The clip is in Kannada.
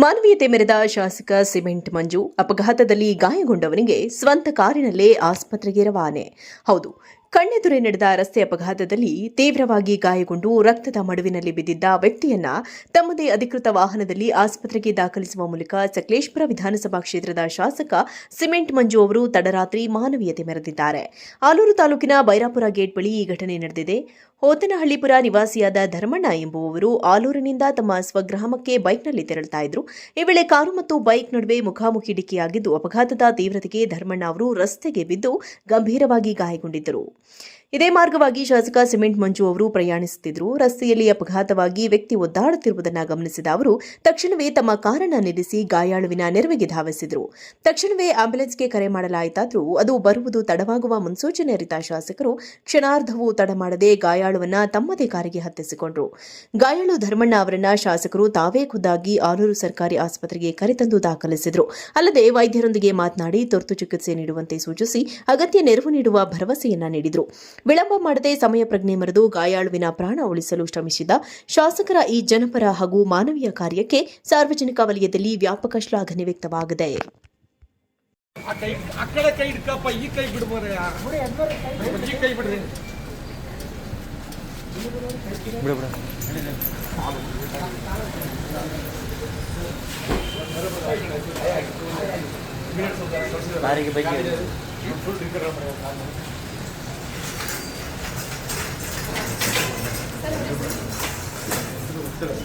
ಮಾನವೀಯತೆ ಮೆರೆದ ಶಾಸಕ ಸಿಮೆಂಟ್ ಮಂಜು ಅಪಘಾತದಲ್ಲಿ ಗಾಯಗೊಂಡವನಿಗೆ ಸ್ವಂತ ಕಾರಿನಲ್ಲೇ ಆಸ್ಪತ್ರೆಗೆ ರವಾನೆ. ಹೌದು, ಕಣ್ಣೆದುರೇ ನಡೆದ ರಸ್ತೆ ಅಪಘಾತದಲ್ಲಿ ತೀವ್ರವಾಗಿ ಗಾಯಗೊಂಡು ರಕ್ತದ ಮಡುವಿನಲ್ಲಿ ಬಿದ್ದಿದ್ದ ವ್ಯಕ್ತಿಯನ್ನ ತಮ್ಮದೇ ಅಧಿಕೃತ ವಾಹನದಲ್ಲಿ ಆಸ್ಪತ್ರೆಗೆ ದಾಖಲಿಸುವ ಮೂಲಕ ಸಕಲೇಶಪುರ ವಿಧಾನಸಭಾ ಕ್ಷೇತ್ರದ ಶಾಸಕ ಸಿಮೆಂಟ್ ಮಂಜು ಅವರು ತಡರಾತ್ರಿ ಮಾನವೀಯತೆ ಮೆರೆದಿದ್ದಾರೆ. ಆಲೂರು ತಾಲೂಕಿನ ಬೈರಾಪುರ ಗೇಟ್ ಬಳಿ ಈ ಘಟನೆ ನಡೆದಿದೆ. ಹೋತನಹಳ್ಳಿಪುರ ನಿವಾಸಿಯಾದ ಧರ್ಮಣ್ಣ ಎಂಬುವವರು ಆಲೂರಿನಿಂದ ತಮ್ಮ ಸ್ವಗ್ರಾಮಕ್ಕೆ ಬೈಕ್ನಲ್ಲಿ ತೆರಳುತ್ತಾ ಇದ್ರು. ಈ ವೇಳೆ ಕಾರು ಮತ್ತು ಬೈಕ್ ನಡುವೆ ಮುಖಾಮುಖಿ ಡಿಕ್ಕಿಯಾಗಿದ್ದು ಅಪಘಾತದ ತೀವ್ರತೆಗೆ ಧರ್ಮಣ್ಣ ಅವರು ರಸ್ತೆಗೆ ಬಿದ್ದು ಗಂಭೀರವಾಗಿ ಗಾಯಗೊಂಡಿದ್ದರು. ಇದೇ ಮಾರ್ಗವಾಗಿ ಶಾಸಕ ಸಿಮೆಂಟ್ ಮಂಜು ಅವರು ಪ್ರಯಾಣಿಸುತ್ತಿದ್ದರು. ರಸ್ತೆಯಲ್ಲಿ ಅಪಘಾತವಾಗಿ ವ್ಯಕ್ತಿ ಒದ್ದಾಡುತ್ತಿರುವುದನ್ನು ಗಮನಿಸಿದ ಅವರು ತಕ್ಷಣವೇ ತಮ್ಮ ಕಾರನ್ನು ನಿಲ್ಲಿಸಿ ಗಾಯಾಳುವಿನ ನೆರವಿಗೆ ಧಾವಿಸಿದರು. ತಕ್ಷಣವೇ ಆಂಬ್ಯುಲೆನ್ಸ್ಗೆ ಕರೆ ಮಾಡಲಾಯಿತಾದರೂ ಅದು ಬರುವುದು ತಡವಾಗುವ ಮುನ್ಸೂಚನೆ ಅರಿತ ಶಾಸಕರು ಕ್ಷಣಾರ್ಧವೂ ತಡ ಮಾಡದೆ ಗಾಯಾಳುವನ್ನ ತಮ್ಮದೇ ಕಾರಿಗೆ ಹತ್ತಿಸಿಕೊಂಡರು. ಗಾಯಾಳು ಧರ್ಮಣ್ಣ ಅವರನ್ನ ಶಾಸಕರು ತಾವೇ ಖುದ್ದಾಗಿ ಆಲೂರು ಸರ್ಕಾರಿ ಆಸ್ಪತ್ರೆಗೆ ಕರೆತಂದು ದಾಖಲಿಸಿದರು. ಅಲ್ಲದೆ ವೈದ್ಯರೊಂದಿಗೆ ಮಾತನಾಡಿ ತುರ್ತು ಚಿಕಿತ್ಸೆ ನೀಡುವಂತೆ ಸೂಚಿಸಿ ಅಗತ್ಯ ನೆರವು ನೀಡುವ ಭರವಸೆಯನ್ನ ನೀಡಿದರು. ವಿಳಂಬ ಮಾಡದೆ ಸಮಯ ಪ್ರಜ್ಞೆ ಮರೆದು ಗಾಯಾಳುವಿನ ಪ್ರಾಣ ಉಳಿಸಲು ಶ್ರಮಿಸಿದ ಶಾಸಕರ ಈ ಜನಪರ ಹಾಗೂ ಮಾನವೀಯ ಕಾರ್ಯಕ್ಕೆ ಸಾರ್ವಜನಿಕ ವಲಯದಲ್ಲಿ ವ್ಯಾಪಕ ಶ್ಲಾಘನೆ ವ್ಯಕ್ತವಾಗಿದೆ. ಸರ್